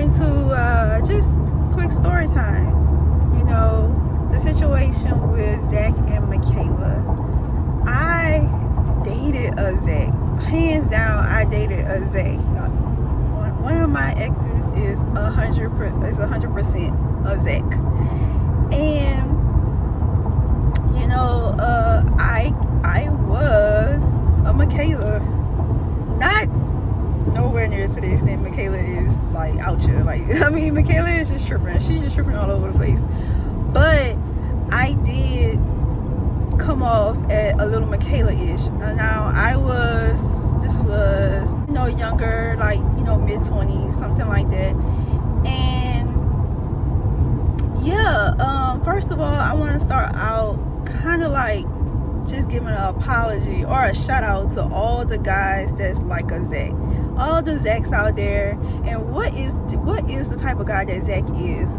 into just quick story time. You know, the situation with Zach and Michaela. I dated a Zach. Hands down, I dated a Zach. One of my exes is 100% a Zach. And you know, I was a Michaela. Not nowhere near to the extent Michaela is like out here. Like, I mean, Michaela is just tripping. She's just tripping all over the place. But I did come off at a little Michaela-ish. Now this was, you know, younger, like, you know, mid-20s, something like that. And yeah, first of all, I want to start out kind of like just giving an apology or a shout out to all the guys that's like a Zach, all the Zachs out there. And what is the type of guy that Zach is?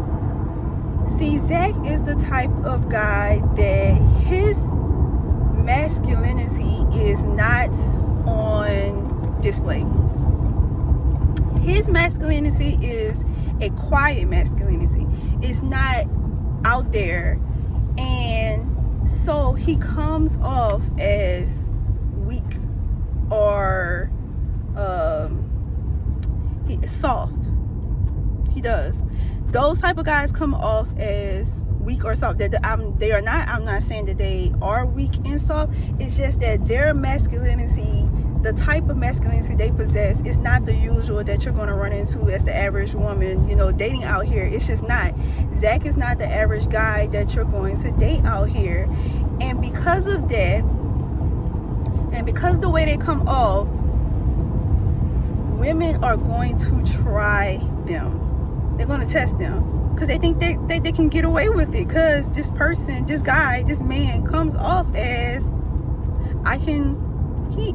See, Zach is the type of guy that his masculinity is not on display. His masculinity is a quiet masculinity. It's not out there. And so he comes off as weak or soft. He does. Those type of guys come off as weak or soft. They are not. I'm not saying that they are weak and soft. It's just that their masculinity, the type of masculinity they possess, is not the usual that you're going to run into as the average woman, you know, dating out here. It's just not. Zach is not the average guy that you're going to date out here. And because of that, and because the way they come off, women are going to try them. They're going to test them because they think they can get away with it, because this person, this guy, this man comes off as he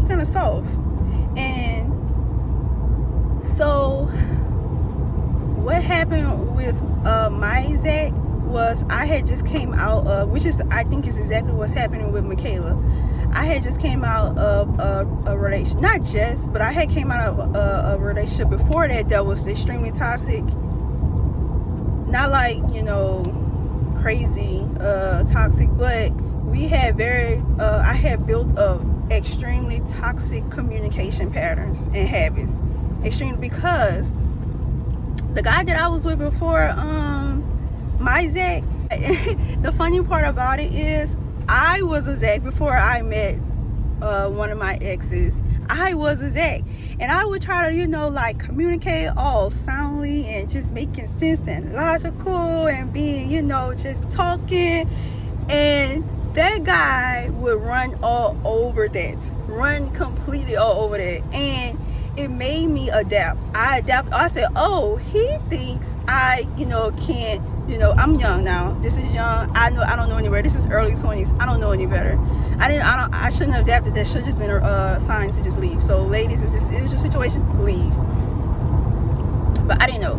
kind of soft. And so what happened with my Zach was, I had just came out of, which is, I think is exactly what's happening with Michaela. I had just came out of a relationship, not just, but I had came out of a relationship before that was extremely toxic. Not like, you know, crazy toxic, but we had I had built up extremely toxic communication patterns and habits. Extremely, because the guy that I was with before, my Zach, the funny part about it is, I was a Zach before I met one of my exes. I was a Zach, and I would try to, you know, like communicate all soundly and just making sense and logical and being, you know, just talking. And that guy would run completely all over that. And it made me adapt. I said, oh, he thinks I, you know, can't, you know, I'm young now. This is young. I don't know anywhere. This is early 20s. I don't know any better. I shouldn't have adapted. That should have just been a sign to just leave. So ladies, if this is your situation, leave. But I didn't know.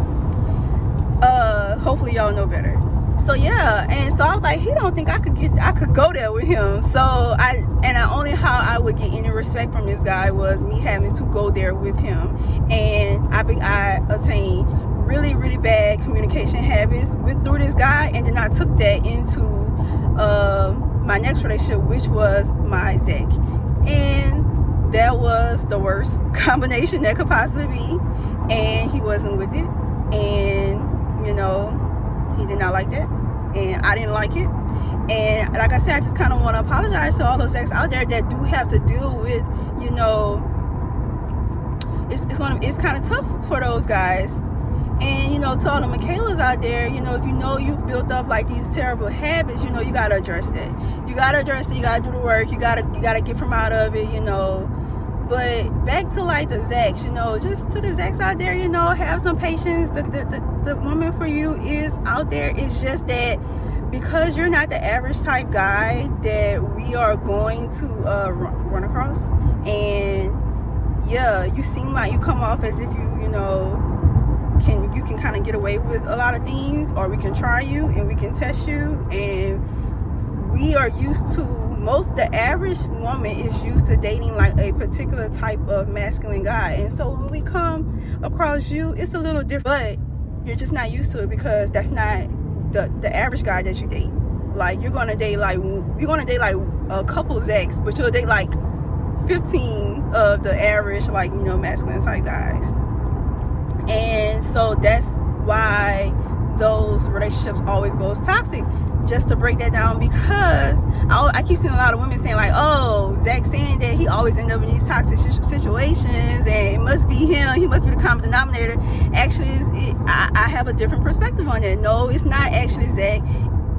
Hopefully y'all know better. So yeah, and so I was like, he don't think I could go there with him. So only how I would get any respect from this guy was me having to go there with him. And I attained really, really bad communication habits through this guy, and then I took that into my next relationship, which was my Zach. And that was the worst combination that could possibly be. And he wasn't with it. And, you know, he did not like that, and I didn't like it. And like I said, I just kind of want to apologize to all those ex out there that do have to deal with, you know, it's kind of tough for those guys. And, you know, to all the Michaelas out there, you know, if you know you've built up like these terrible habits, you know, you got to address that. You got to address it. You got to do the work. You got to get from out of it, you know. But back to like the Zachs, you know, just to the Zachs out there, you know, have some patience. The woman for you is out there. It's just that because you're not the average type guy that we are going to run across. And yeah, you seem like you come off as if you know, you can kind of get away with a lot of things, or we can try you and we can test you. And we are used to, the average woman is used to dating like a particular type of masculine guy. And so when across you, it's a little different, but you're just not used to it because that's not the average guy that you date. Like you're gonna date like a couple Zachs, but you'll date like 15 of the average, like, you know, masculine type guys. And so that's why those relationships always goes toxic. Just to break that down, because I keep seeing a lot of women saying like, oh, Zach saying that he always end up in these toxic situations and it must be him, he must be the common denominator. Actually, I have a different perspective on that. No, it's not actually Zach.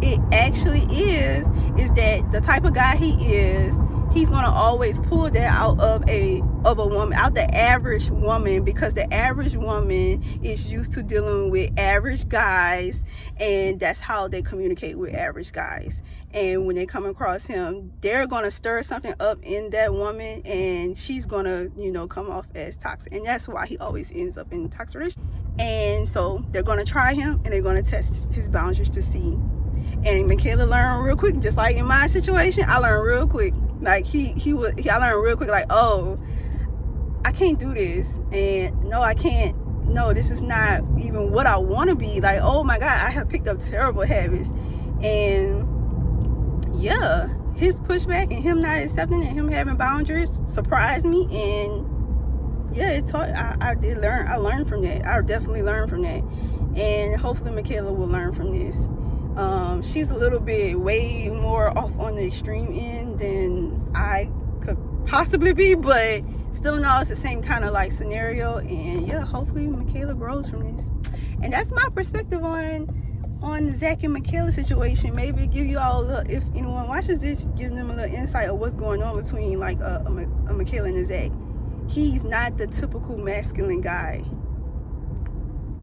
It actually is that the type of guy he is, he's gonna always pull that out of a woman, out the average woman, because the average woman is used to dealing with average guys, and that's how they communicate with average guys. And when they come across him, they're gonna stir something up in that woman, and she's gonna, you know, come off as toxic, and that's why he always ends up in toxic relationships. And so they're gonna try him, and they're gonna test his boundaries to see. And Michaela learned real quick, just like in my situation, I learned real quick. Like I learned real quick, like, oh, I can't do this, and no, I can't. No, this is not even what I want to be. Like, oh my God, I have picked up terrible habits, and yeah, his pushback and him not accepting and him having boundaries surprised me, and yeah, it taught. I did learn. I learned from that. I definitely learned from that, and hopefully Michaela will learn from this. She's a little bit way more off on the extreme end than I could possibly be, but still in all, it's the same kind of like scenario. And yeah, hopefully Michaela grows from this. And that's my perspective on the Zach and Michaela situation. Maybe give you all a little, if anyone watches this, give them a little insight of what's going on between like a Michaela and a Zach. He's not the typical masculine guy.